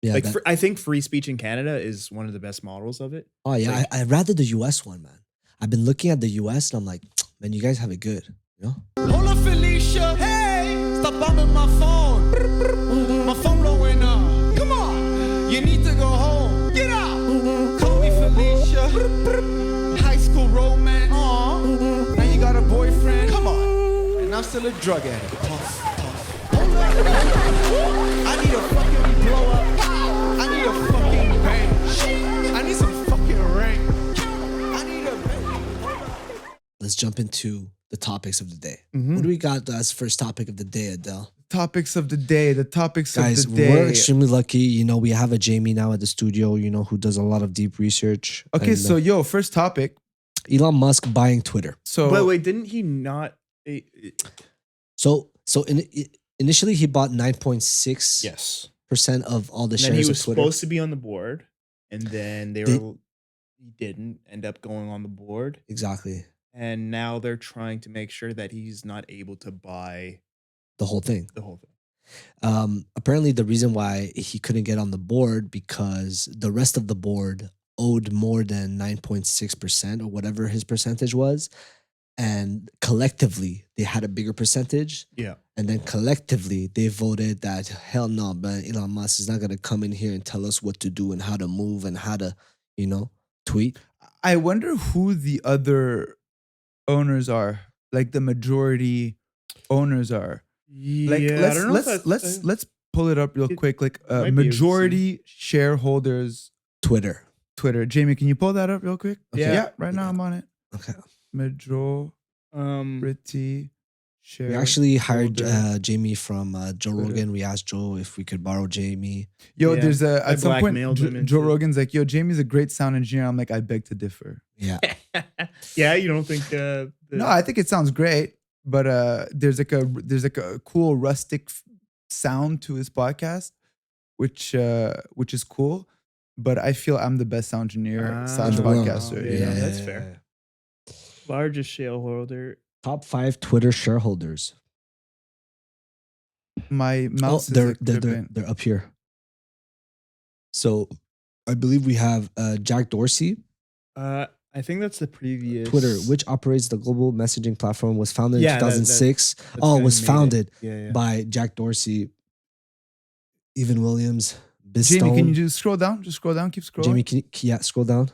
Yeah, Like, that. I think free speech in Canada is one of the best models of it. Oh yeah, Like, I'd rather the US one, man. I've been looking at the US and I'm like, man, you guys have it good. You know? Hold up, Felicia. Hey, stop bumping my phone. My phone blowing up. Come on, you need to go home. Get out. Call me Felicia. High school romance. Aww. Now you got a boyfriend. Come on. And I'm still a drug addict. Puff, puff. Hold up. I need a fucking blow up. I need a fucking bang. I need some fucking rain. I need a bang. Let's jump into the topics of the day. Mhm. What do we got as first topic of the day, Adele? Topics of the day. The topics Guys, of the day. we're extremely lucky. You know, we have a Jamie now at the studio, you know, who does a lot of deep research. Okay, And, so yo, first topic. Elon Musk buying Twitter. So but wait, didn't he not? So initially he bought 9.6% Yes. of all the And then he shares was of Twitter. supposed to be on the board, and then he didn't end up going on the board, Exactly. and now they're trying to make sure that he's not able to buy The whole thing. the whole thing. Apparently the reason why he couldn't get on the board because the rest of the board owed more than 9.6% or whatever his percentage was. And collectively they had a bigger percentage. Yeah. And then collectively they voted that hell no, man, Elon Musk is not gonna come in here and tell us what to do and how to move and how to, you know, tweet. I wonder who the other owners are, like the majority owners are. Like Yeah, I don't know if let's pull it up real it quick. Like might be able to see. majority shareholders Twitter. Twitter. Jamie, can you pull that up real quick? Okay. Yeah, right now I'm on it. Okay. Majority share. We actually hired holder. Jamie from Joe Twitter. Rogan. We asked Joe if we could borrow Jamie. Yo, Yeah, there's I at some point blackmailed him Joe into- Rogan's like, yo, Jamie's a great sound engineer. I'm like, I beg to differ. Yeah. Yeah, you don't think? No, I think it sounds great, but there's like a cool rustic sound to his podcast, which is cool. But I feel I'm the best sound engineer slash In the world. podcaster. Yeah, you know? that's fair. Largest shareholder. Top 5 Twitter shareholders. My Oh, mouse they're, is like tripping. they're up here. So I believe we have Jack Dorsey. I think that's the previous Twitter, which operates the global messaging platform, was founded Yeah, in that- 2006. that's Oh, kinda it was made it. founded Yeah. by Jack Dorsey, Evan Williams, Biz Jamie, Stone. can you just scroll down? Just scroll down. Keep scrolling. Jamie, can you scroll down?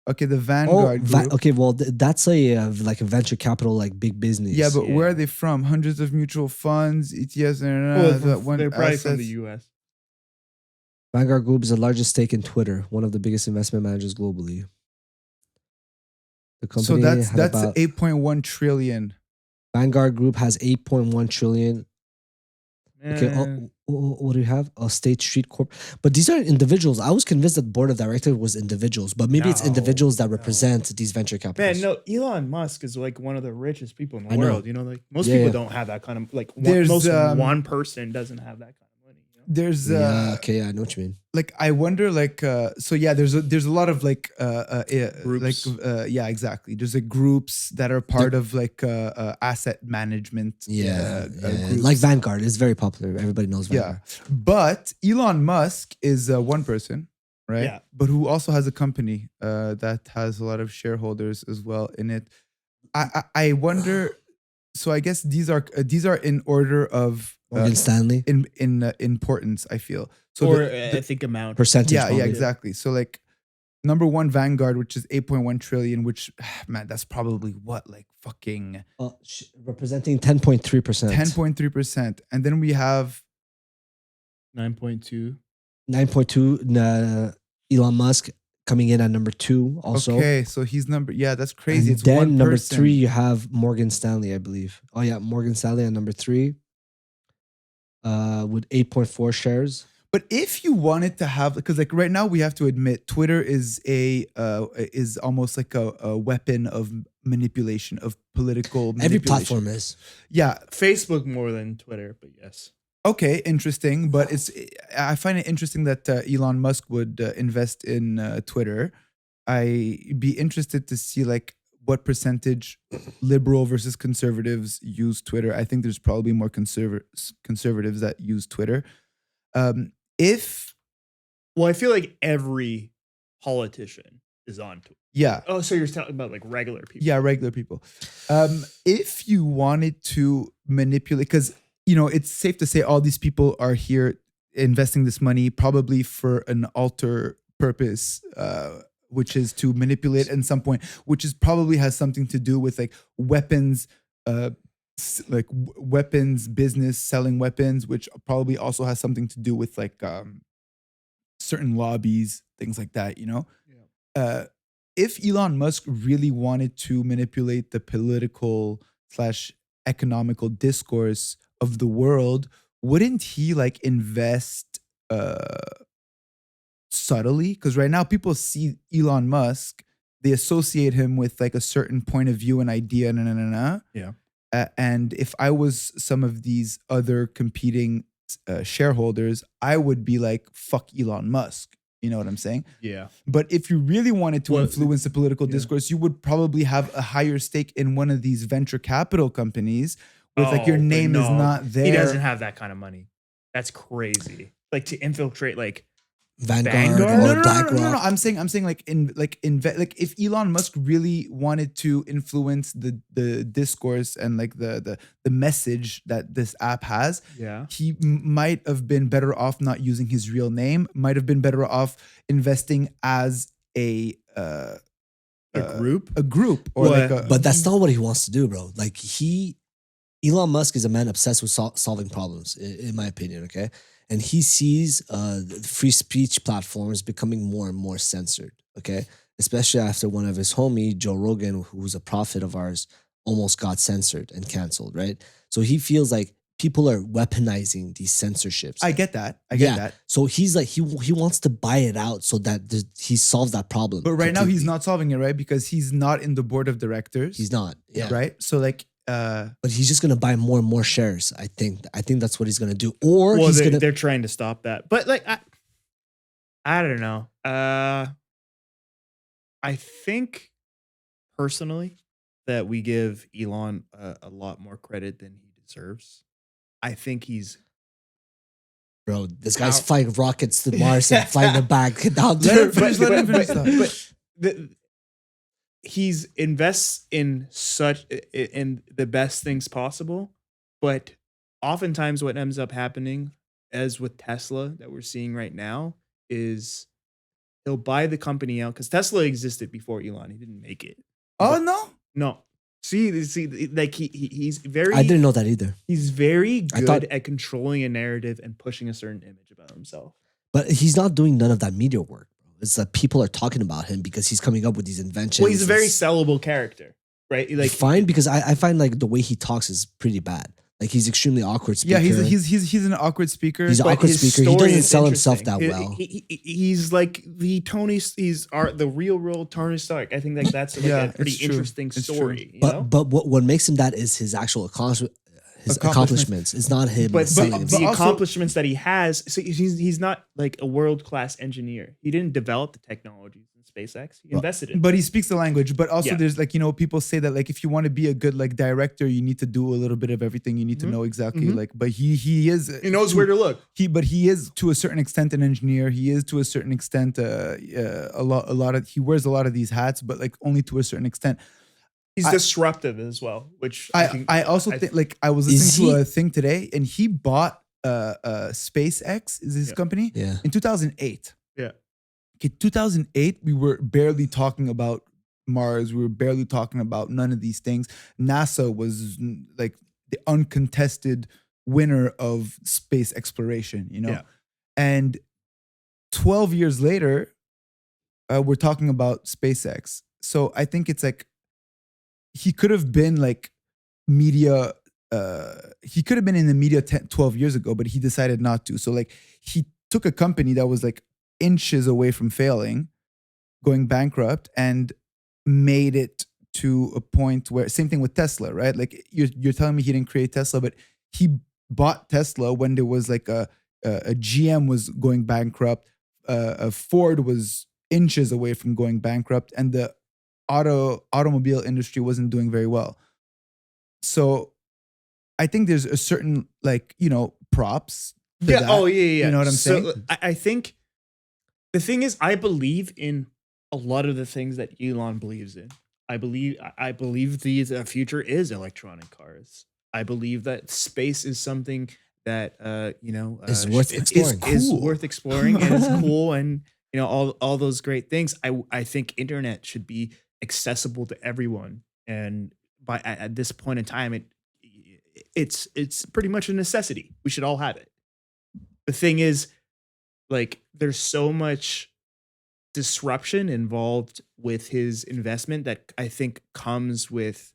Okay, the Vanguard group. okay. Well, that's like a venture capital, like big business. Yeah, but where Yeah. are they from? Hundreds of mutual funds, ETFs, Well, that one they're probably from assets. the U.S. Vanguard Group is the largest stake in Twitter, one of the biggest investment managers globally. The So company that's had about 8.1 trillion. Vanguard Group has 8.1 trillion. Okay, Man. what do you have? State Street Corp. But these are individuals. I was convinced that board of directors was individuals, but maybe it's No, individuals that no. represent these venture capitals. Man, no, Elon Musk is like one of the richest people in the I know. world. You know, like most Yeah, people yeah. don't have that kind of like There's, one person doesn't have that kind of money. You know? There's Yeah, okay, yeah, I know what you mean. like I wonder so yeah, there's a lot of like Groups. yeah, exactly. There's like groups that are part of like asset management. Yeah, groups. like Vanguard is very popular. Everybody knows Vanguard. Yeah, but Elon Musk is one person, right? Yeah. But who also has a company that has a lot of shareholders as well in it. I wonder. So I guess these are in order of Morgan Stanley in importance. I feel so. Or the- I think amount. percentage. yeah, probably. exactly. So like number one, Vanguard, which is 8.1 trillion, which man, that's probably what, like fucking Representing 10.3%. 10.3%. And then we have 9.2. 9.2. Elon Musk coming in at number 2. Also, okay, so he's that's crazy. And It's then one number person. 3, you have Morgan Stanley, I believe. Oh yeah, Morgan Stanley at number 3, with 8.4 shares. But if you wanted to have, because like right now we have to admit, Twitter is almost like a weapon of manipulation, of political manipulation. Every platform is. Yeah. Facebook more than Twitter, but yes. Okay, interesting. But I find it interesting that Elon Musk would invest in Twitter. I'd be interested to see like what percentage liberal versus conservatives use Twitter. I think there's probably more conservatives that use Twitter. If Well, I feel like every politician is on Twitter. Yeah. Oh, so you're talking about like regular people? Yeah, regular people. If you wanted to manipulate, because it's safe to say all these people are here investing this money probably for an alter purpose, which is to manipulate at some point, which is probably has something to do with like weapons, weapons business, selling weapons, which probably also has something to do with like certain lobbies, things like that. If Elon Musk really wanted to manipulate the political / economical discourse of the world, wouldn't he like invest subtly? Because right now people see Elon Musk, they associate him with like a certain point of view and idea, Yeah. And if I was some of these other competing shareholders, I would be like, fuck Elon Musk. You know what I'm saying? Yeah. But if you really wanted to Well, influence the political discourse, you would probably have a higher stake in one of these venture capital companies with like your Oh, but name is no, not there. He doesn't have that kind of money. That's crazy. Like to infiltrate like Vanguard Vanguard? or No. BlackRock. I'm saying like if Elon Musk really wanted to influence the discourse and like the message that this app has, Yeah. he might have been better off not using his real name. Might have been better off investing as a group? a group, or like a. But that's not what he wants to do, bro. Like Elon Musk is a man obsessed with solving problems, in my opinion. Okay, and he sees the free speech platforms becoming more and more censored. Okay, especially after one of his homie, Joe Rogan, who's a prophet of ours, almost got censored and canceled. Right, so he feels like people are weaponizing these censorships. I get that. I get that. So he's like he wants to buy it out so that he solves that problem. But right now he's completely. not solving it, right? Because he's not in the board of directors. He's not. Yeah. Right. So like. But he's just gonna buy more and more shares. I think that's what he's gonna do. Or Well, he's gonna. they're trying to stop that. But like I don't know. I think personally that we give Elon a lot more credit than he deserves. I think he's Bro, this guy's Out. flying rockets to Mars and flying them back down Let there. him finish, let him finish. he's invests in the best things possible, but oftentimes what ends up happening, as with Tesla that we're seeing right now, is he'll buy the company out because Tesla existed before Elon. He didn't make it. Oh no. No. See, like he's very. I didn't know that either. He's very I good thought- at controlling a narrative and pushing a certain image about himself. But he's not doing none of that media work. Bro. It's that people are talking about him because he's coming up with these inventions. Well, he's a very sellable character, right? Like fine, because I find like the way he talks is pretty bad. Like he's extremely awkward speaker. Yeah, he's an awkward speaker. He's an but awkward his speaker. He story doesn't is sell himself interesting. that well. He's like the the real Tony Stark. I think like that's like Yeah, a pretty it's true. interesting It's story. true. You know? But what makes him that is his actual accomplishments. It's not him But selling the himself. also- accomplishments that he has, so he's not like a world-class engineer. He didn't develop the technologies in SpaceX. He invested in it. But he speaks the language. But also Yeah. there's like, people say that like if you want to be a good like director, you need to do a little bit of everything. You need to know exactly Mhm. like, but he is He knows where to look. he is to a certain extent an engineer. He is to a certain extent he wears a lot of these hats, but like only to a certain extent. He's disruptive as well, which I also think like I was Is listening to he- a thing today, and he bought SpaceX is his Yeah. company Yeah. in 2008. Yeah. Okay, 2008 we were barely talking about Mars. We were barely talking about none of these things. NASA was like the uncontested winner of space exploration, Yeah. And 12 years later, we're talking about SpaceX. So I think it's like he could have been like media. He could have been in the media 12 years ago, but he decided not to. So like he took a company that was like inches away from failing, going bankrupt, and made it to a point where same thing with Tesla, right? Like you're telling me he didn't create Tesla, but he bought Tesla when there was like a GM was going bankrupt, a Ford was inches away from going bankrupt, and the automobile industry wasn't doing very well. So I think there's a certain like props. to Yeah. that. Oh yeah. You know what I'm So, saying? I think The thing is, I believe in a lot of the things that Elon believes in. I believe the future is electronic cars. I believe that space is something that Is worth It's exploring. is cool. worth exploring and it's cool, and all those great things. I think internet should be accessible to everyone, and at this point in time, it's pretty much a necessity. We should all have it. The thing is, like, there's so much disruption involved with his investment that I think comes with,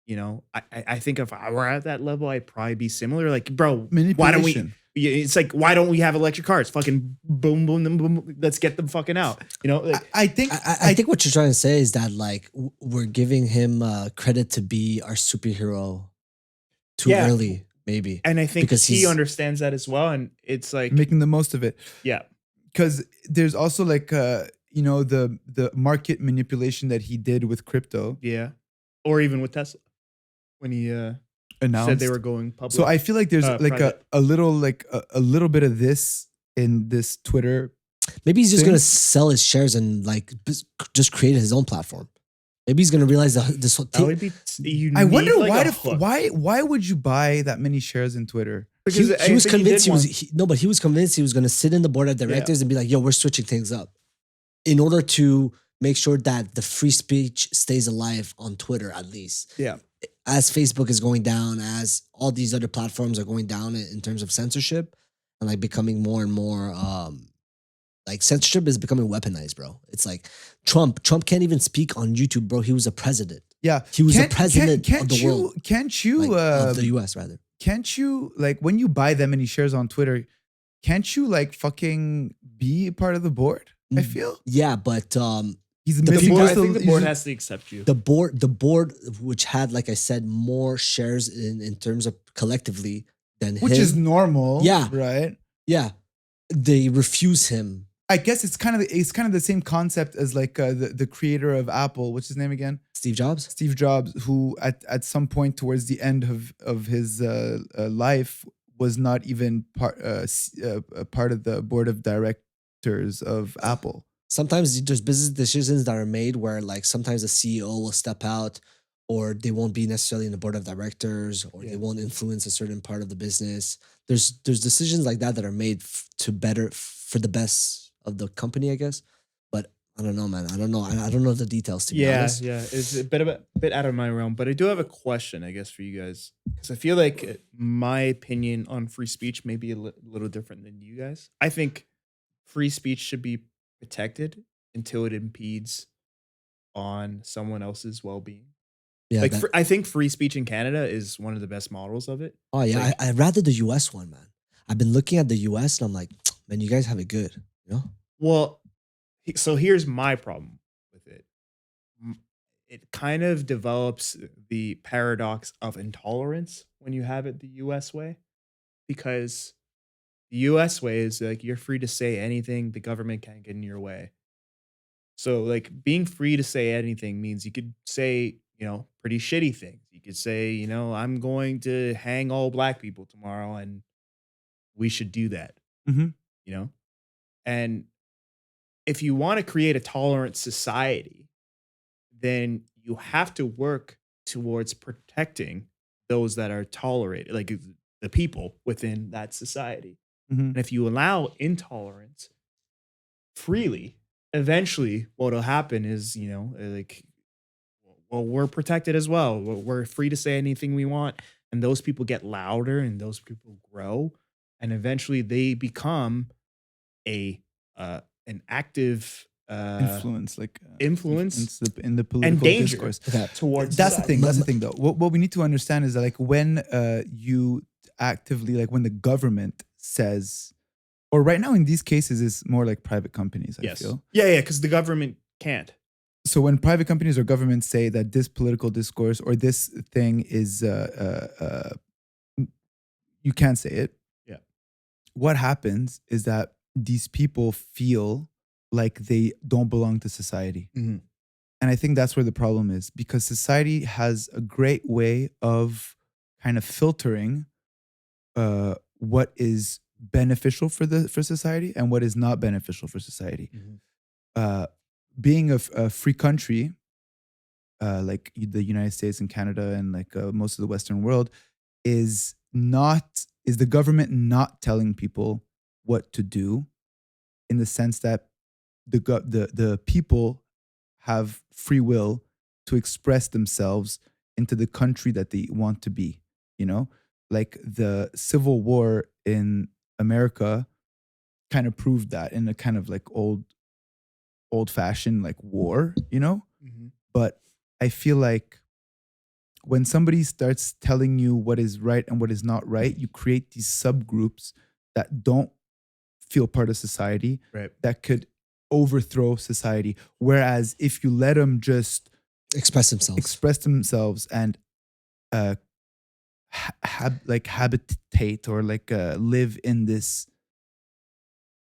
I think if I were at that level, I'd probably be similar. Like, bro, why don't we? Manipulation. Yeah, it's like, why don't we have electric cars? Fucking boom, boom, boom, boom. Let's get them fucking out. Like, I think I think what you're trying to say is that like we're giving him credit to be our superhero too Yeah. early, maybe. and I think Because he he's- understands that as well. And it's like, making the most of it. yeah, Because there's also like the market manipulation that he did with crypto yeah, or even with Tesla when he announced. said they were going public. So I feel like there's like private. a little bit of this in this Twitter. Maybe he's just thing. gonna sell his shares and like just create his own platform. Maybe he's gonna realize that this whole that would be. You I need, wonder like, why a the hook. why would you buy that many shares in Twitter? he I was think convinced did one. but he was convinced he was gonna sit in the board of directors and be like, yo, we're switching things up in order to make sure that the free speech stays alive on Twitter at least. Yeah. As Facebook is going down, as all these other platforms are going down in terms of censorship and like becoming more and more like censorship is becoming weaponized, bro. It's like Trump can't even speak on YouTube, bro. He was a president. Yeah, He was the Can't- president can't of the you- world. Can't you? Like, of the US rather. Can't you, like, when you buy that many shares on Twitter, can't you like fucking be a part of the board? I Mm. feel Yeah, but he's The missing board- I just a- think the he's board just- has to accept you. the board which had, like I said, more shares in terms of collectively than which him. is normal. Yeah. Right. Yeah. They refuse him. I guess it's kind of the same concept as like the creator of Apple. What's his name again? Steve Jobs? Steve Jobs, who at some point towards the end of his life was not even a part of the board of directors of Apple. Sometimes there's business decisions that are made where like sometimes the CEO will step out or they won't be necessarily in the board of directors or they won't influence a certain part of the business. There's decisions like that are made for the best of the company, I guess. But I don't know, man. I don't know. I don't know the details, to be honest. Yeah, it's a bit out of my realm, but I do have a question, I guess, for you guys, because I feel like my opinion on free speech may be a little different than you guys. I think free speech should be protected until it impedes on someone else's well-being. Yeah. Like, I think free speech in Canada is one of the best models of it. oh yeah, like- I'd rather the US one, man. I've been looking at the US and I'm like, man, you guys have it good. You know? Well, so here's my problem with it. It kind of develops the paradox of intolerance when you have it the US way, because the US way is like you're free to say anything, the government can't get in your way. So, like, being free to say anything means you could say, pretty shitty things. You could say, I'm going to hang all black people tomorrow and we should do that. Mhm. And if you want to create a tolerant society, then you have to work towards protecting those that are tolerated, like the people within that society. Mhm. And if you allow intolerance freely, eventually what'll happen is, we're protected as well. We're free to say anything we want. And those people get louder and those people grow. And eventually they become an active Influence, like influence in the political danger. discourse. Okay. towards That's the society. thing. That's the thing, though. What we need to understand is that, like, when you actively, like, when the government says, or right now in these cases, it's more like private companies. I Yes. feel. Yeah, because the government can't. So when private companies or governments say that this political discourse or this thing is, you can't say it. Yeah. What happens is that these people feel like they don't belong to society. Mhm. And I think that's where the problem is, because society has a great way of kind of filtering what is beneficial for society and what is not beneficial for society. Being a free country, like the United States and Canada and like most of the Western world, is the government not telling people what to do, in the sense that the people have free will to express themselves into the country that they want to be. You know, like the Civil War in America kind of proved that, in a kind of like old fashioned like war, you know? But I feel like when somebody starts telling you what is right and what is not right, you create these subgroups that don't feel part of society, Right. that could overthrow society. Whereas if you let them just Express themselves and habitate or like live in this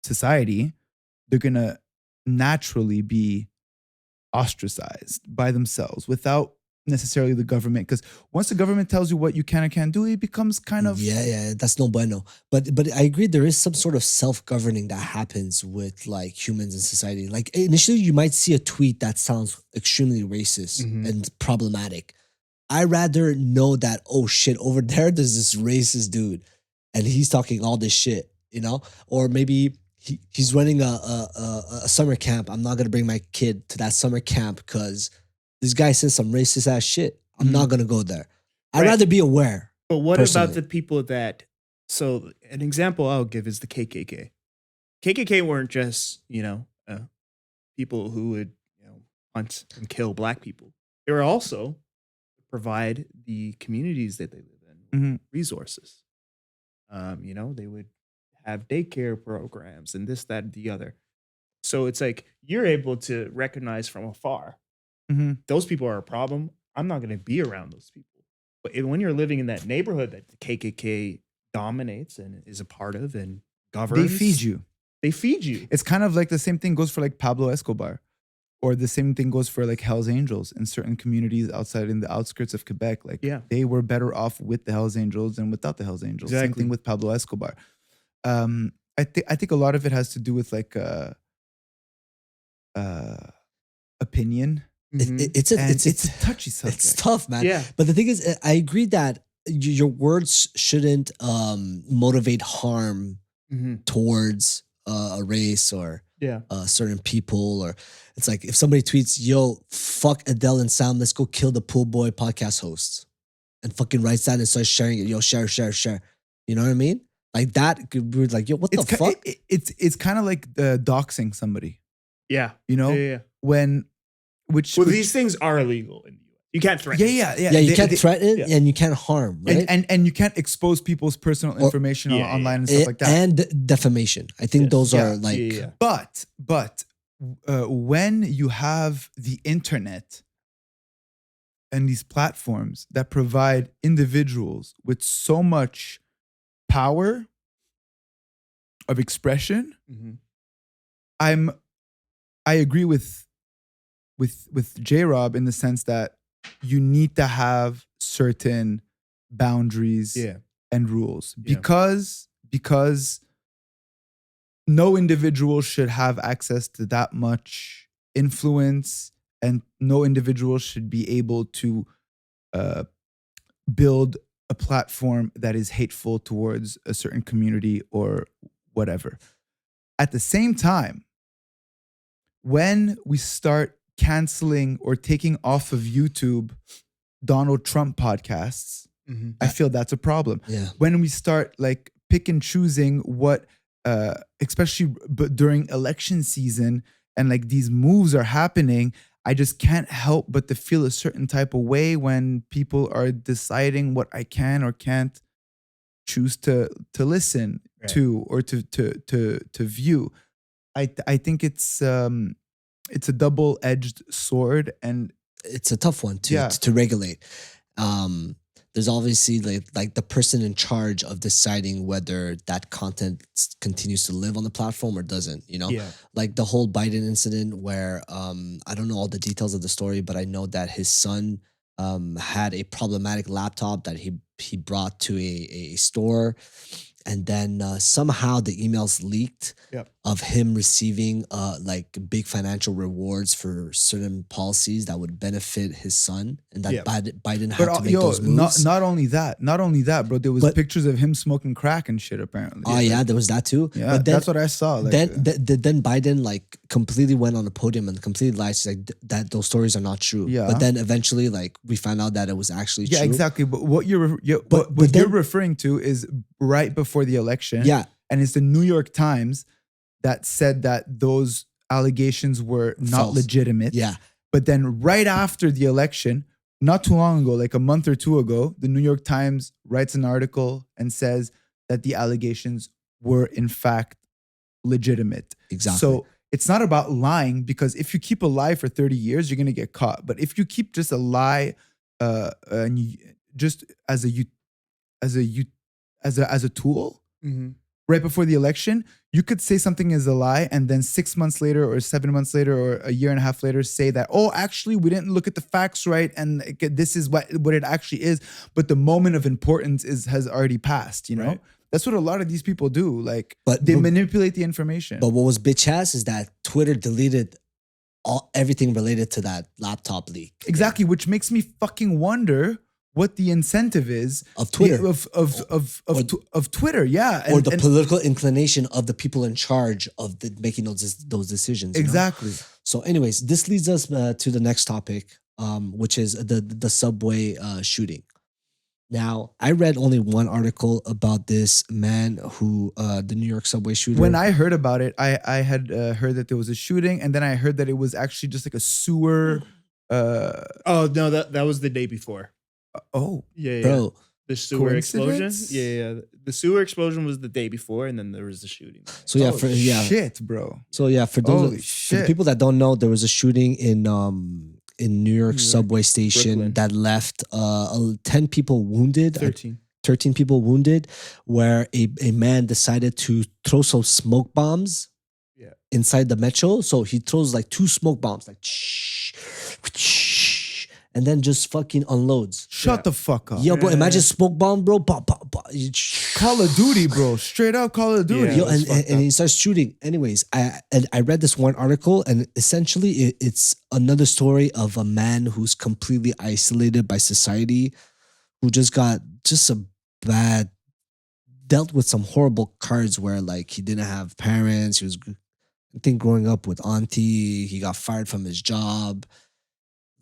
society, they're gonna naturally be ostracized by themselves without necessarily the government. Because once the government tells you what you can and can't do, it becomes kind of yeah, that's no bueno. But I agree, there is some sort of self-governing that happens with like humans in society. Like initially you might see a tweet that sounds extremely racist and problematic. I rather know that, oh shit, over there there's this racist dude and he's talking all this shit, you know? Or maybe he's running a summer camp. I'm not gonna bring my kid to that summer camp because this guy says some racist ass shit. I'm not gonna go there. I'd Right. rather be aware. But what Personally. about the people that? So an example I'll give is the KKK. KKK weren't just people who would hunt and kill black people. They were also provide the communities that they live in with resources. They would have daycare programs and this, that, and the other. So it's like you're able to recognize from afar those people are a problem. I'm not going to be around those people. But when you're living in that neighborhood that the KKK dominates and is a part of and governs, they feed you. They feed you. It's kind of like the same thing goes for like Pablo Escobar, or the same thing goes for like Hell's Angels in certain communities outside in the outskirts of Quebec. Like they were better off with the Hell's Angels than without the Hell's Angels. Exactly. Same thing with Pablo Escobar. I think a lot of it has to do with like opinion. It's a touchy subject. It's tough, man. Yeah. But the thing is, I agree that your words shouldn't motivate harm towards a race or certain people. Or it's like if somebody tweets, "Yo, fuck Adele and Sam, let's go kill the Pool Boy podcast hosts," and fucking writes that and starts sharing it. Yo, share. You know what I mean? Like that. We're like, yo, what the fuck? It's kind of like doxing somebody. Yeah. You know, Yeah. Which these things are illegal in the US. You can't threaten. Yeah, you can't threaten and you can't harm, right? And you can't expose people's personal information online and stuff like that. And defamation. I think those are like. But when you have the internet and these platforms that provide individuals with so much power of expression, I agree with J-Rob in the sense that you need to have certain boundaries and rules because no individual should have access to that much influence, and no individual should be able to build a platform that is hateful towards a certain community or whatever. At the same time, when we start canceling or taking off of YouTube Donald Trump podcasts, I feel that's a problem. Yeah. When we start like pick and choosing what, especially during election season, and like these moves are happening, I just can't help but to feel a certain type of way when people are deciding what I can or can't choose to listen to or to view. I think it's a double-edged sword, and it's a tough one to regulate. There's obviously like the person in charge of deciding whether that content continues to live on the platform or doesn't, you know? Like the whole Biden incident where I don't know all the details of the story, but I know that his son had a problematic laptop that he brought to a store, and then somehow the emails leaked Yep. of him receiving like big financial rewards for certain policies that would benefit his son, and that Yep. Biden had to make yo, those moves. not only that, bro. There was But- pictures of him smoking crack and shit. Apparently. Oh yeah, there was that too. Yeah, but then, that's what I saw. Like, then Biden like completely went on a podium and completely lied. She's like that those stories are not true. Yeah. But then eventually, like we found out that it was actually yeah, true. exactly. But what you're But what you're then- referring to is right before the election. Yeah, And it's the New York Times that said that those allegations were not False. legitimate. yeah. But then right after the election, not too long ago, like a month or two ago, the New York Times writes an article and says that the allegations were in fact legitimate. Exactly. So it's not about lying, because if you keep a lie for 30 years, you're going to get caught. But if you keep just a lie and you, just as a tool, Mm-hmm. right before the election, you could say something is a lie, and then 6 months later or 7 months later or a year and a half later say that, oh, actually we didn't look at the facts right, and this is what it actually is. But the moment of importance has already passed, you know? Right. That's what a lot of these people do. Like, But- they but- manipulate the information. But what was bitch ass is that Twitter deleted everything related to that laptop leak. Exactly, which makes me fucking wonder what the incentive is Of Twitter. of Twitter, yeah, Or the political inclination of the people in charge of making those decisions. you know? exactly. So, anyways, this leads us to the next topic, which is the subway shooting. Now, I read only one article about this man who, the New York subway shooter. When I heard about it, I had heard that there was a shooting, and then I heard that it was actually just like a sewer. Oh no, that was the day before. Oh, Yeah, bro, the sewer explosion. Coincidence? Yeah. The sewer explosion was the day before, and then there was the shooting. so yeah, oh, shit, bro. So yeah, for those Holy for the shit. people that don't know, there was a shooting in New York subway station Brooklyn. that left 10 people wounded, 13. people wounded, where a man decided to throw some smoke bombs Yeah. inside the metro. So he throws like 2 smoke bombs, like and then just fucking unloads. Shut the fuck up. Yo, bro, Yeah. imagine smoke bomb, bro. Call of Duty, bro. Straight up Call of Duty. Yeah. Yo, that's and fucked he starts shooting. Anyways, I read this one article, and essentially it's another story of a man who's completely isolated by society, who just got dealt with some horrible cards where like he didn't have parents. He was, I think, growing up with auntie. He got fired from his job.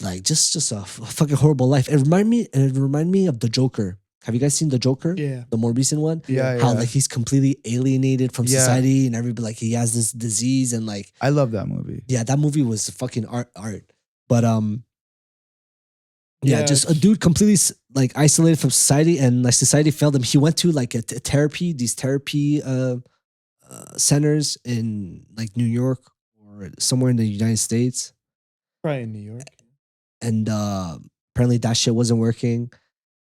Like just a fucking horrible life. It reminded me of the Joker. Have you guys seen the Joker? Yeah. The more recent one? Yeah, How yeah. like he's completely alienated from Yeah. society, and everybody like he has this disease, and like I love that movie. yeah, that movie was fucking art. But yeah, Yeah, just a dude completely like isolated from society, and like society failed him. He went to like these therapy centers in like New York or somewhere in the United States, Probably in New York. and apparently that shit wasn't working.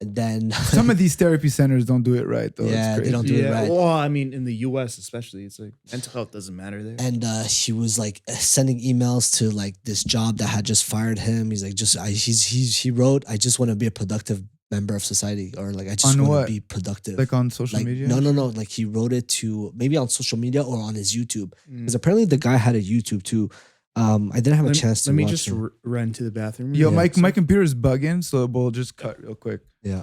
And then Some of these therapy centers don't do it right, though. Yeah, It's they crazy. don't do it right. Well, I mean, in the U.S. especially, it's like mental health doesn't matter there. And he was like sending emails to like this job that had just fired him. He's like, he wrote, I just want to be a productive member of society, or like I just On want what? to be productive. Like on social Like, media? no. Like he wrote it to maybe on social media or on his YouTube, Mm. because apparently the guy had a YouTube too. I didn't have a chance to Let me watch just it. run to the bathroom. Yo, Yeah. my computer's bugging, so we'll just cut real quick. Yeah.